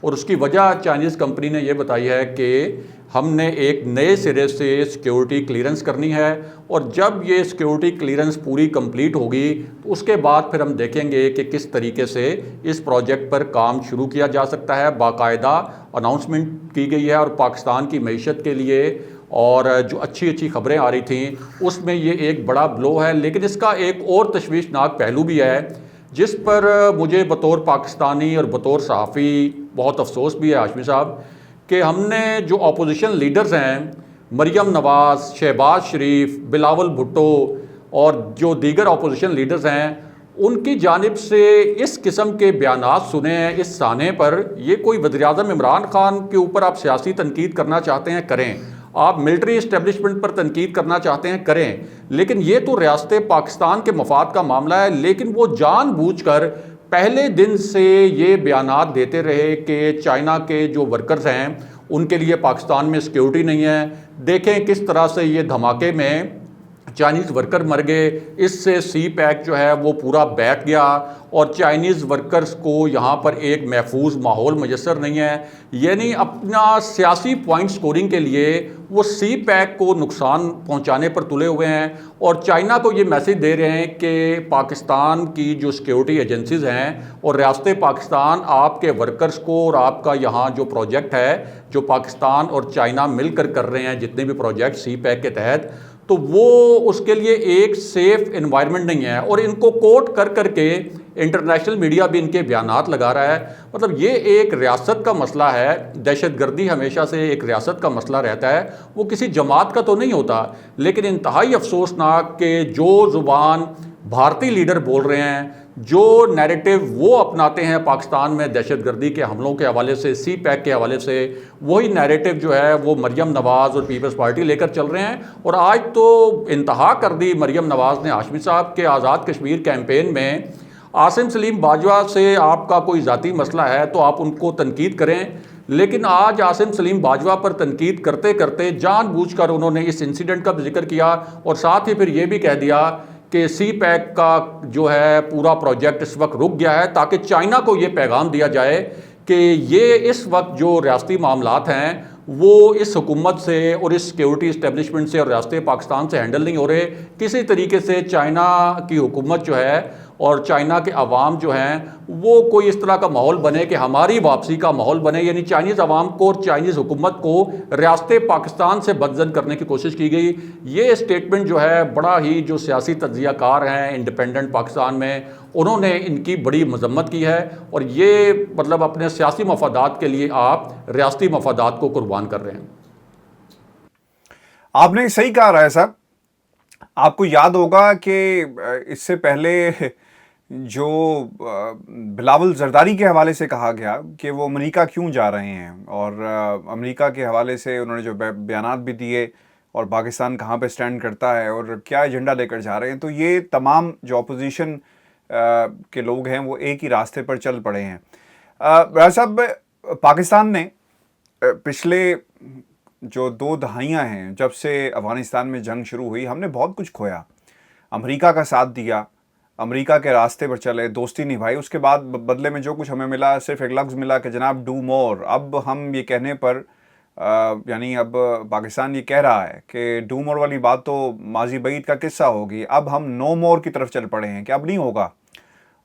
اور اس کی وجہ چائنیز کمپنی نے یہ بتائی ہے کہ ہم نے ایک نئے سرے سے سیکیورٹی کلیئرنس کرنی ہے، اور جب یہ سیکیورٹی کلیئرنس پوری کمپلیٹ ہوگی تو اس کے بعد پھر ہم دیکھیں گے کہ کس طریقے سے اس پروجیکٹ پر کام شروع کیا جا سکتا ہے۔ باقاعدہ اناؤنسمنٹ کی گئی ہے، اور پاکستان کی معیشت کے لیے اور جو اچھی خبریں آ رہی تھیں اس میں یہ ایک بڑا بلو ہے۔ لیکن اس کا ایک اور تشویشناک پہلو بھی ہے جس پر مجھے بطور پاکستانی اور بطور صحافی بہت افسوس بھی ہے ہاشمی صاحب، کہ ہم نے جو اپوزیشن لیڈرز ہیں، مریم نواز، شہباز شریف، بلاول بھٹو اور جو دیگر اپوزیشن لیڈرز ہیں، ان کی جانب سے اس قسم کے بیانات سنے ہیں اس سانے پر۔ یہ کوئی وزیر اعظم عمران خان کے اوپر آپ سیاسی تنقید کرنا چاہتے ہیں کریں، آپ ملٹری اسٹیبلشمنٹ پر تنقید کرنا چاہتے ہیں کریں، لیکن یہ تو ریاست پاکستان کے مفاد کا معاملہ ہے۔ لیکن وہ جان بوجھ کر پہلے دن سے یہ بیانات دیتے رہے کہ چائنا کے جو ورکرز ہیں ان کے لیے پاکستان میں سیکیورٹی نہیں ہے۔ دیکھیں کس طرح سے یہ دھماکے میں چائنیز ورکر مر گئے، اس سے سی پیک جو ہے وہ پورا بیٹھ گیا، اور چائنیز ورکرز کو یہاں پر ایک محفوظ ماحول میسر نہیں ہے۔ یعنی اپنا سیاسی پوائنٹ سکورنگ کے لیے وہ سی پیک کو نقصان پہنچانے پر تلے ہوئے ہیں، اور چائنا کو یہ میسج دے رہے ہیں کہ پاکستان کی جو سیکیورٹی ایجنسیز ہیں اور ریاست پاکستان آپ کے ورکرز کو اور آپ کا یہاں جو پروجیکٹ ہے جو پاکستان اور چائنا مل کر رہے ہیں جتنے بھی پروجیکٹ سی پیک کے تحت، تو وہ اس کے لیے ایک سیف انوائرمنٹ نہیں ہے۔ اور ان کو کوٹ کر کے انٹرنیشنل میڈیا بھی ان کے بیانات لگا رہا ہے۔ مطلب یہ ایک ریاست کا مسئلہ ہے، دہشت گردی ہمیشہ سے ایک ریاست کا مسئلہ رہتا ہے، وہ کسی جماعت کا تو نہیں ہوتا۔ لیکن انتہائی افسوسناک کہ جو زبان بھارتی لیڈر بول رہے ہیں، جو نیریٹو وہ اپناتے ہیں پاکستان میں دہشت گردی کے حملوں کے حوالے سے، سی پیک کے حوالے سے، وہی نیریٹو جو ہے وہ مریم نواز اور پیپلز پارٹی لے کر چل رہے ہیں۔ اور آج تو انتہا کر دی مریم نواز نے ہاشمی صاحب کے آزاد کشمیر کیمپین میں۔ عاصم سلیم باجوہ سے آپ کا کوئی ذاتی مسئلہ ہے تو آپ ان کو تنقید کریں، لیکن آج عاصم سلیم باجوہ پر تنقید کرتے جان بوجھ کر انہوں نے اس انسیڈنٹ کا بھی ذکر کیا، اور ساتھ ہی پھر یہ بھی کہہ دیا کہ سی پیک کا جو ہے پورا پروجیکٹ اس وقت رک گیا ہے تاکہ چائنا کو یہ پیغام دیا جائے کہ یہ اس وقت جو ریاستی معاملات ہیں وہ اس حکومت سے اور اس سیکیورٹی اسٹیبلشمنٹ سے اور ریاست پاکستان سے ہینڈل نہیں ہو رہے۔ کسی طریقے سے چائنا کی حکومت جو ہے اور چائنا کے عوام جو ہیں وہ کوئی اس طرح کا ماحول بنے کہ ہماری واپسی کا ماحول بنے، یعنی چائنیز عوام کو اور چائنیز حکومت کو ریاست پاکستان سے بدزن کرنے کی کوشش کی گئی۔ یہ اسٹیٹمنٹ جو ہے بڑا ہی جو سیاسی تجزیہ کار ہیں انڈیپینڈنٹ پاکستان میں، انہوں نے ان کی بڑی مذمت کی ہے، اور یہ مطلب اپنے سیاسی مفادات کے لیے آپ ریاستی مفادات کو قربان کر رہے ہیں۔ آپ نے صحیح کہا رائے صاحب۔ آپ کو یاد ہوگا کہ اس سے پہلے جو بلاول زرداری کے حوالے سے کہا گیا کہ وہ امریکہ کیوں جا رہے ہیں، اور امریکہ کے حوالے سے انہوں نے جو بیانات بھی دیے اور پاکستان کہاں پہ سٹینڈ کرتا ہے اور کیا ایجنڈا لے کر جا رہے ہیں، تو یہ تمام جو اپوزیشن کے لوگ ہیں وہ ایک ہی راستے پر چل پڑے ہیں۔ راجہ صاحب، پاکستان نے پچھلے جو 2 دہائیاں ہیں جب سے افغانستان میں جنگ شروع ہوئی، ہم نے بہت کچھ کھویا۔ امریکہ کا ساتھ دیا، امریکہ کے راستے پر چلے، دوستی نبھائی، اس کے بعد بدلے میں جو کچھ ہمیں ملا صرف ایک لفظ ملا کہ جناب ڈو مور۔ اب ہم یہ کہنے پر یعنی اب پاکستان یہ کہہ رہا ہے کہ ڈو مور والی بات تو ماضی بعید کا قصہ ہوگی، اب ہم نو مور کی طرف چل پڑے ہیں کہ اب نہیں ہوگا۔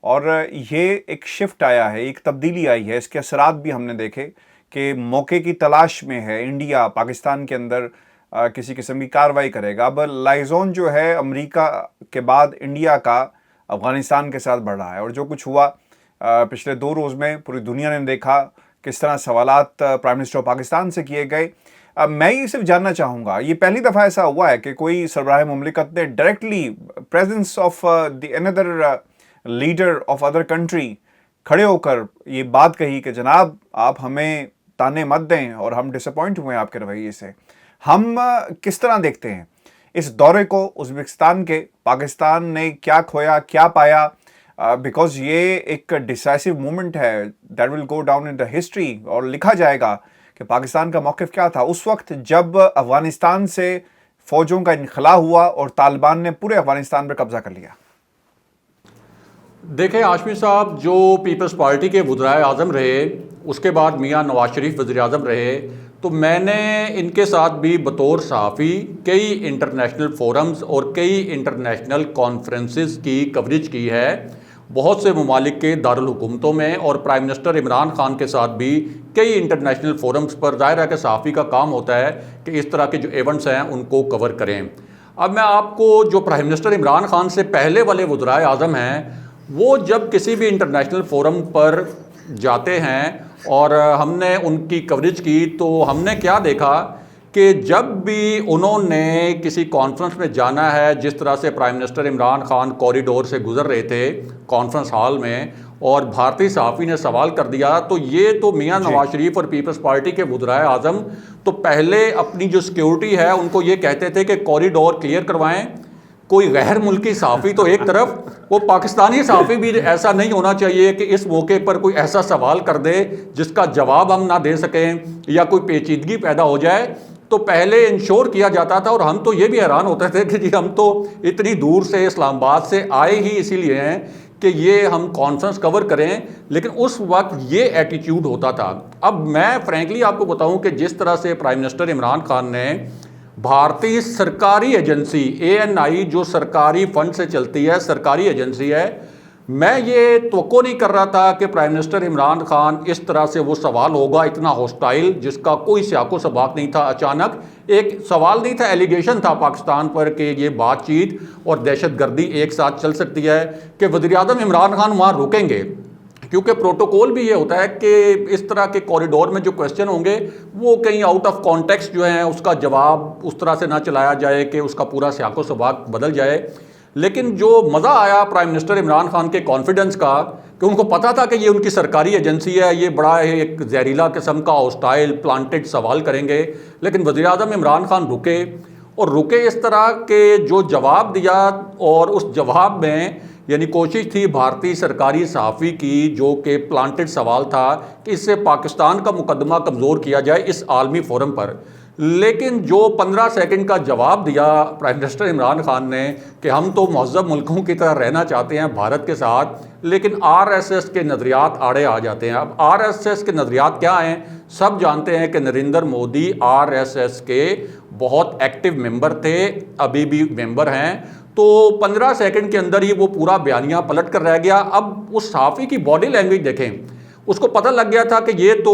اور یہ ایک شفٹ آیا ہے، ایک تبدیلی آئی ہے، اس کے اثرات بھی ہم نے دیکھے کہ موقع کی تلاش میں ہے انڈیا پاکستان کے اندر کسی قسم کی کارروائی کرے گا۔ اب لائزون جو ہے امریکہ کے بعد انڈیا کا افغانستان کے ساتھ بڑھ رہا ہے، اور جو کچھ ہوا پچھلے 2 روز میں پوری دنیا نے دیکھا کس طرح سوالات پرائم منسٹر پاکستان سے کیے گئے۔ میں یہ صرف جاننا چاہوں گا، یہ پہلی دفعہ ایسا ہوا ہے کہ کوئی سربراہ مملکت نے directly presence of the another leader of other country کھڑے ہو کر یہ بات کہی کہ جناب آپ ہمیں تانے مت دیں اور ہم ڈس اپوائنٹ ہوئے ہیں آپ کے رویے سے۔ ہم کس طرح دیکھتے ہیں اس دورے کو ازبکستان کے؟ پاکستان نے کیا کھویا، کیا پایا؟ بیکاز یہ ایک ڈیسائسو مومنٹ ہے that will go down in the history, اور لکھا جائے گا کہ پاکستان کا موقف کیا تھا اس وقت جب افغانستان سے فوجوں کا انخلا ہوا اور طالبان نے پورے افغانستان پر قبضہ کر لیا۔ دیکھیں ہاشمی صاحب، جو پیپلز پارٹی کے وزرائے اعظم رہے، اس کے بعد میاں نواز شریف وزیر اعظم رہے، تو میں نے ان کے ساتھ بھی بطور صحافی کئی انٹرنیشنل فورمز اور کئی انٹرنیشنل کانفرنسز کی کوریج کی ہے، بہت سے ممالک کے دارالحکومتوں میں، اور پرائم منسٹر عمران خان کے ساتھ بھی کئی انٹرنیشنل فورمز پر۔ ظاہر ہے کہ صحافی کا کام ہوتا ہے کہ اس طرح کے جو ایونٹس ہیں ان کو کور کریں۔ اب میں آپ کو جو پرائم منسٹر عمران خان سے پہلے والے وزرائے اعظم ہیں، وہ جب کسی بھی انٹرنیشنل فورم پر جاتے ہیں اور ہم نے ان کی کوریج کی، تو ہم نے کیا دیکھا کہ جب بھی انہوں نے کسی کانفرنس میں جانا ہے، جس طرح سے prime minister Imran Khan corridor سے گزر رہے تھے کانفرنس ہال میں، اور بھارتی صحافی نے سوال کر دیا، تو یہ تو میاں نواز شریف اور پیپلز پارٹی کے وزرائے اعظم تو پہلے اپنی جو سیکیورٹی ہے ان کو یہ کہتے تھے کہ کوریڈور کلیئر کروائیں۔ کوئی غیر ملکی صحافی تو ایک طرف، وہ پاکستانی صحافی بھی ایسا نہیں ہونا چاہیے کہ اس موقع پر کوئی ایسا سوال کر دے جس کا جواب ہم نہ دے سکیں یا کوئی پیچیدگی پیدا ہو جائے۔ تو پہلے انشور کیا جاتا تھا، اور ہم تو یہ بھی حیران ہوتے تھے کہ جی ہم تو اتنی دور سے اسلام آباد سے آئے ہی اسی لیے ہیں کہ یہ ہم کانفرنس کور کریں، لیکن اس وقت یہ ایٹیٹیوڈ ہوتا تھا۔ اب میں فرینکلی آپ کو بتاؤں کہ جس طرح سے پرائم منسٹر عمران خان نے بھارتی سرکاری ایجنسی ANI، جو سرکاری فنڈ سے چلتی ہے، سرکاری ایجنسی ہے، میں یہ توقع نہیں کر رہا تھا کہ پرائم منسٹر عمران خان اس طرح سے وہ سوال ہوگا اتنا ہوسٹائل، جس کا کوئی سیاق و سباق نہیں تھا۔ اچانک ایک سوال نہیں تھا، ایلیگیشن تھا پاکستان پر کہ یہ بات چیت اور دہشت گردی ایک ساتھ چل سکتی ہے، کہ وزیر اعظم عمران خان وہاں رکیں گے، کیونکہ پروٹوکول بھی یہ ہوتا ہے کہ اس طرح کے کوریڈور میں جو کویسچن ہوں گے وہ کہیں آؤٹ آف کانٹیکسٹ جو ہیں اس کا جواب اس طرح سے نہ چلایا جائے کہ اس کا پورا سیاق و سباق بدل جائے۔ لیکن جو مزہ آیا پرائم منسٹر عمران خان کے کانفیڈنس کا، کہ ان کو پتا تھا کہ یہ ان کی سرکاری ایجنسی ہے، یہ بڑا ایک زہریلا قسم کا ہوسٹائل پلانٹڈ سوال کریں گے، لیکن وزیر اعظم عمران خان رکے، اور رکے اس طرح کہ جو جواب دیا، اور اس جواب میں یعنی کوشش تھی بھارتی سرکاری صحافی کی، جو کہ پلانٹڈ سوال تھا کہ اس سے پاکستان کا مقدمہ کمزور کیا جائے اس عالمی فورم پر، لیکن جو 15 سیکنڈ کا جواب دیا پرائم منسٹر عمران خان نے کہ ہم تو مہذب ملکوں کی طرح رہنا چاہتے ہیں بھارت کے ساتھ، لیکن RSS کے نظریات آڑے آ جاتے ہیں۔ اب RSS کے نظریات کیا ہیں؟ سب جانتے ہیں کہ نریندر مودی RSS کے بہت ایکٹیو ممبر تھے، ابھی بھی ممبر ہیں، تو 15 سیکنڈ کے اندر ہی وہ پورا بیانیہ پلٹ کر رہ گیا۔ اب اس صحافی کی باڈی لینگویج دیکھیں، اس کو پتہ لگ گیا تھا کہ یہ تو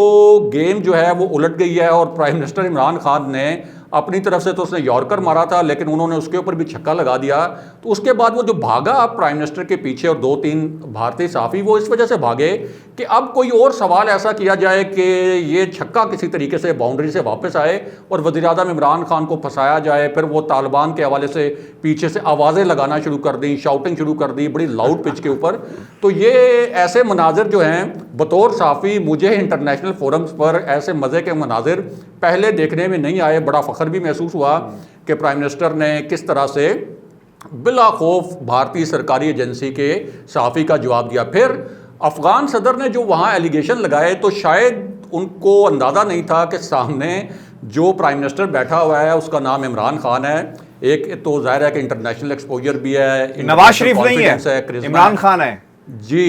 گیم جو ہے وہ الٹ گئی ہے، اور پرائم منسٹر عمران خان نے اپنی طرف سے تو اس نے یارکر مارا تھا، لیکن انہوں نے اس کے اوپر بھی چھکا لگا دیا۔ تو اس کے بعد وہ جو بھاگا پرائم منسٹر کے پیچھے، اور 2-3 بھارتی صحافی، وہ اس وجہ سے بھاگے کہ اب کوئی اور سوال ایسا کیا جائے کہ یہ چھکا کسی طریقے سے باؤنڈری سے واپس آئے اور وزیر اعظم عمران خان کو پھنسایا جائے۔ پھر وہ طالبان کے حوالے سے پیچھے سے آوازیں لگانا شروع کر دیں، شاؤٹنگ شروع کر دی بڑی لاؤڈ پچ کے اوپر۔ تو یہ ایسے مناظر جو ہیں، بطور صحافی مجھے انٹرنیشنل فورمز پر ایسے مزے کے مناظر پہلے دیکھنے میں نہیں آئے۔ بڑا فخر بھی محسوس ہوا کہ پرائم منسٹر نے کس طرح سے بلا خوف بھارتی سرکاری ایجنسی کے صحافی کا جواب دیا۔ پھر افغان صدر نے جو وہاں ایلیگیشن لگائے، تو شاید ان کو اندازہ نہیں تھا کہ سامنے جو پرائم منسٹر بیٹھا ہوا ہے اس کا نام عمران خان ہے۔ ایک تو ظاہر ہے کہ انٹرنیشنل ایکسپوجر بھی ہے، نواز شریف نہیں ہے، عمران خان ہے جی،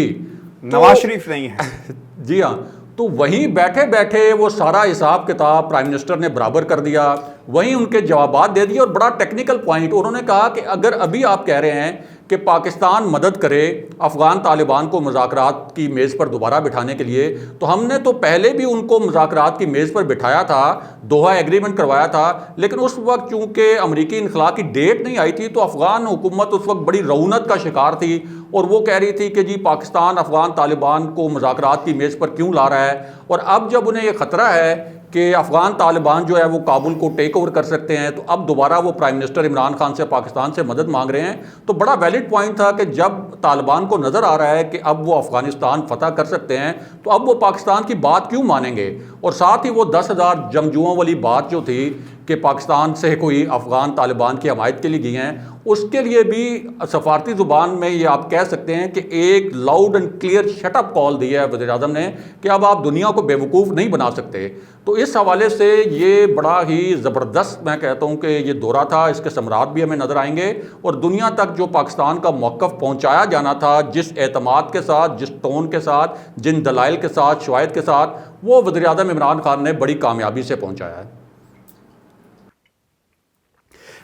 نواز شریف نہیں ہے جی ہاں۔ تو وہیں بیٹھے بیٹھے وہ سارا حساب کتاب پرائم منسٹر نے برابر کر دیا، وہیں ان کے جوابات دے دیے، اور بڑا ٹیکنیکل پوائنٹ انہوں نے کہا کہ اگر ابھی آپ کہہ رہے ہیں کہ پاکستان مدد کرے افغان طالبان کو مذاکرات کی میز پر دوبارہ بٹھانے کے لیے، تو ہم نے تو پہلے بھی ان کو مذاکرات کی میز پر بٹھایا تھا، دوحہ ایگریمنٹ کروایا تھا، لیکن اس وقت چونکہ امریکی انخلاء کی ڈیٹ نہیں آئی تھی، تو افغان حکومت اس وقت بڑی رعونت کا شکار تھی، اور وہ کہہ رہی تھی کہ جی پاکستان افغان طالبان کو مذاکرات کی میز پر کیوں لا رہا ہے۔ اور اب جب انہیں یہ خطرہ ہے کہ افغان طالبان جو ہے وہ کابل کو ٹیک اوور کر سکتے ہیں، تو اب دوبارہ وہ پرائم منسٹر عمران خان سے پاکستان سے مدد مانگ رہے ہیں۔ تو بڑا ویلڈ پوائنٹ تھا کہ جب طالبان کو نظر آ رہا ہے کہ اب وہ افغانستان فتح کر سکتے ہیں، تو اب وہ پاکستان کی بات کیوں مانیں گے؟ اور ساتھ ہی وہ 10,000 جنگجوؤں والی بات جو تھی کہ پاکستان سے کوئی افغان طالبان کی حمایت کے لیے گئے ہیں، اس کے لیے بھی سفارتی زبان میں یہ آپ کہہ سکتے ہیں کہ ایک loud and clear shut up call دیا ہے وزیر اعظم نے کہ اب آپ دنیا کو بیوقوف نہیں بنا سکتے. تو اس حوالے سے یہ بڑا ہی زبردست میں کہتا ہوں کہ یہ دورہ تھا. اس کے ثمرات بھی ہمیں نظر آئیں گے اور دنیا تک جو پاکستان کا موقف پہنچایا جانا تھا جس اعتماد کے ساتھ, جس ٹون کے ساتھ, جن دلائل کے ساتھ, شواہد کے ساتھ, وہ وزیر اعظم عمران خان نے بڑی کامیابی سے پہنچایا ہے.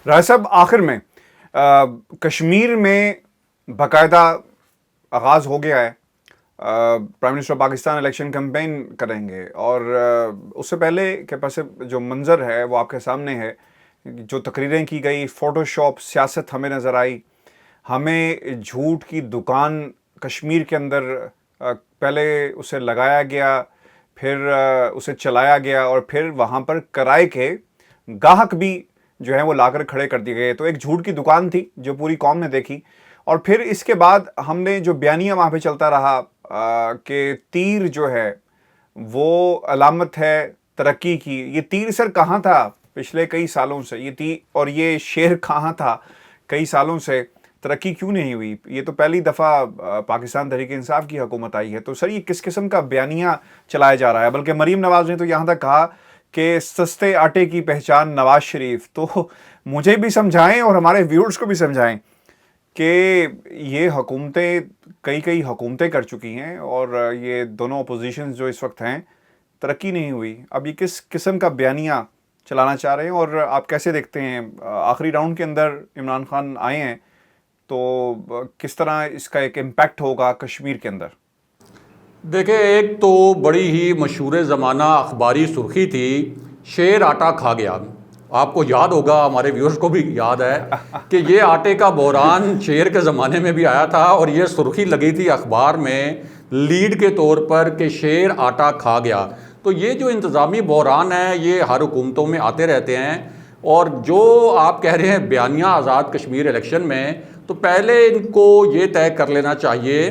راجہ صاحب آخر میں کشمیر میں باقاعدہ آغاز ہو گیا ہے. Prime minister Pakistan election campaign کریں گے اور اس سے پہلے کے پاس جو منظر ہے وہ آپ کے سامنے ہے. جو تقریریں کی گئی, فوٹو شاپ سیاست ہمیں نظر آئی. ہمیں جھوٹ کی دکان کشمیر کے اندر پہلے اسے لگایا گیا, پھر اسے چلایا گیا اور پھر وہاں پر کرائے کے گاہک بھی جو ہیں وہ لا کر کھڑے کر دیے گئے. تو ایک جھوٹ کی دکان تھی جو پوری قوم نے دیکھی. اور پھر اس کے بعد ہم نے جو بیانیہ وہاں پہ چلتا رہا کہ تیر جو ہے وہ علامت ہے ترقی کی. یہ تیر سر کہاں تھا پچھلے کئی سالوں سے, یہ تیر اور یہ شیر کہاں تھا کئی سالوں سے؟ ترقی کیوں نہیں ہوئی؟ یہ تو پہلی دفعہ پاکستان تحریک انصاف کی حکومت آئی ہے. تو سر یہ کس قسم کا بیانیہ چلایا جا رہا ہے؟ بلکہ مریم نواز نے تو یہاں تک کہا کہ سستے آٹے کی پہچان نواز شریف. تو مجھے بھی سمجھائیں اور ہمارے ویورز کو بھی سمجھائیں کہ یہ حکومتیں کئی حکومتیں کر چکی ہیں اور یہ دونوں اپوزیشنز جو اس وقت ہیں ترقی نہیں ہوئی. اب یہ کس قسم کا بیانیہ چلانا چاہ رہے ہیں اور آپ کیسے دیکھتے ہیں؟ آخری راؤنڈ کے اندر عمران خان آئے ہیں تو کس طرح اس کا ایک امپیکٹ ہوگا کشمیر کے اندر؟ دیکھیں, ایک تو بڑی ہی مشہور زمانہ اخباری سرخی تھی, شیر آٹا کھا گیا. آپ کو یاد ہوگا, ہمارے ویورز کو بھی یاد ہے کہ یہ آٹے کا بحران شیر کے زمانے میں بھی آیا تھا اور یہ سرخی لگی تھی اخبار میں لیڈ کے طور پر کہ شیر آٹا کھا گیا. تو یہ جو انتظامی بحران ہے یہ ہر حکومتوں میں آتے رہتے ہیں. اور جو آپ کہہ رہے ہیں بیانیہ آزاد کشمیر الیکشن میں, تو پہلے ان کو یہ طے کر لینا چاہیے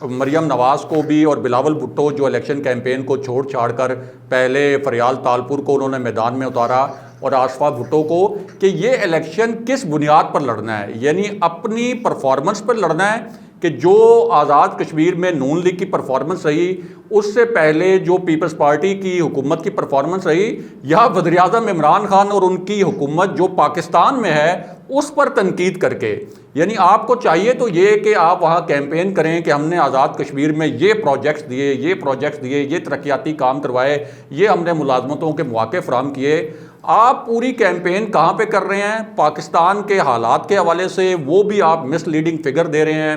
مریم نواز کو بھی اور بلاول بھٹو جو الیکشن کیمپین کو چھوڑ چھاڑ کر پہلے فریال تالپور کو انہوں نے میدان میں اتارا اور آصفہ بھٹو کو, کہ یہ الیکشن کس بنیاد پر لڑنا ہے. یعنی اپنی پرفارمنس پر لڑنا ہے کہ جو آزاد کشمیر میں نون لیگ کی پرفارمنس رہی اس سے پہلے جو پیپلز پارٹی کی حکومت کی پرفارمنس رہی, یا وزیر اعظم عمران خان اور ان کی حکومت جو پاکستان میں ہے اس پر تنقید کر کے. یعنی آپ کو چاہیے تو یہ کہ آپ وہاں کیمپین کریں کہ ہم نے آزاد کشمیر میں یہ پروجیکٹس دیے, یہ پروجیکٹس دیے, یہ ترقیاتی کام کروائے, یہ ہم نے ملازمتوں کے مواقع فراہم کیے. آپ پوری کیمپین کہاں پہ کر رہے ہیں؟ پاکستان کے حالات کے حوالے سے وہ بھی آپ مس لیڈنگ فگر دے رہے ہیں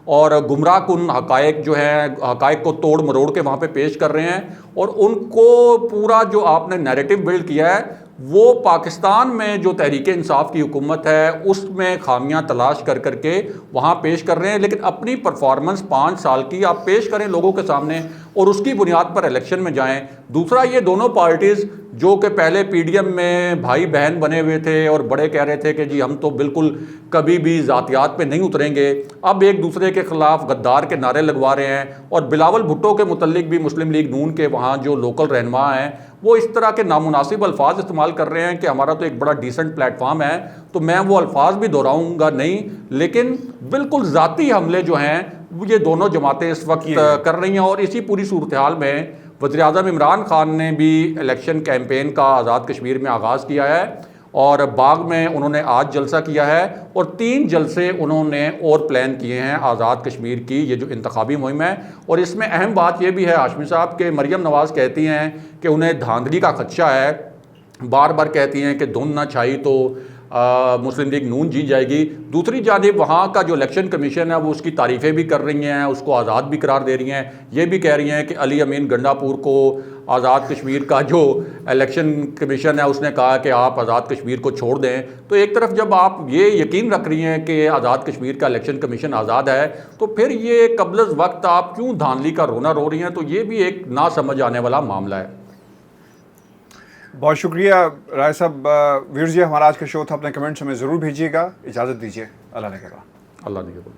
اور گمراہ کن حقائق جو ہیں, حقائق کو توڑ مروڑ کے وہاں پہ پیش کر رہے ہیں. اور ان کو پورا جو آپ نے نیریٹو بلڈ کیا ہے وہ پاکستان میں جو تحریک انصاف کی حکومت ہے اس میں خامیاں تلاش کر کر کے وہاں پیش کر رہے ہیں. لیکن اپنی پرفارمنس 5 سال کی آپ پیش کریں لوگوں کے سامنے اور اس کی بنیاد پر الیکشن میں جائیں. دوسرا, یہ دونوں پارٹیز جو کہ پہلے پی ڈی ایم میں بھائی بہن بنے ہوئے تھے اور بڑے کہہ رہے تھے کہ جی ہم تو بالکل کبھی بھی ذاتیات پہ نہیں اتریں گے, اب ایک دوسرے کے خلاف غدار کے نعرے لگوا رہے ہیں. اور بلاول بھٹو کے متعلق بھی مسلم لیگ نون کے وہاں جو لوکل رہنما ہیں وہ اس طرح کے نامناسب الفاظ استعمال کر رہے ہیں کہ ہمارا تو ایک بڑا ڈیسنٹ پلیٹ فارم ہے. تو میں وہ الفاظ بھی دہراؤں گا نہیں, لیکن بالکل ذاتی حملے جو ہیں یہ دونوں جماعتیں اس وقت کر رہی ہیں. اور اسی پوری صورتحال میں وزیر اعظم عمران خان نے بھی الیکشن کیمپین کا آزاد کشمیر میں آغاز کیا ہے اور باغ میں انہوں نے آج جلسہ کیا ہے اور 3 جلسے انہوں نے اور پلان کیے ہیں آزاد کشمیر کی یہ جو انتخابی مہم ہے. اور اس میں اہم بات یہ بھی ہے ہاشمی صاحب کہ مریم نواز کہتی ہیں کہ انہیں دھاندلی کا خدشہ ہے, بار بار کہتی ہیں کہ دھند نہ چھائی تو مسلم لیگ نون جیت جائے گی. دوسری جانب وہاں کا جو الیکشن کمیشن ہے وہ اس کی تعریفیں بھی کر رہی ہیں, اس کو آزاد بھی قرار دے رہی ہیں. یہ بھی کہہ رہی ہیں کہ علی امین گنڈا پور کو آزاد کشمیر کا جو الیکشن کمیشن ہے اس نے کہا کہ آپ آزاد کشمیر کو چھوڑ دیں. تو ایک طرف جب آپ یہ یقین رکھ رہی ہیں کہ آزاد کشمیر کا الیکشن کمیشن آزاد ہے تو پھر یہ قبل از وقت آپ کیوں دھاندلی کا رونا رو رہی ہیں؟ تو یہ بھی ایک نہ سمجھ آنے والا معاملہ ہے. بہت شکریہ رائے صاحب. ویورز یہ ہمارا آج کا شو تھا, اپنے کمنٹس ہمیں ضرور بھیجیے گا. اجازت دیجیے, اللہ نے کہا. اللہ نے کہا.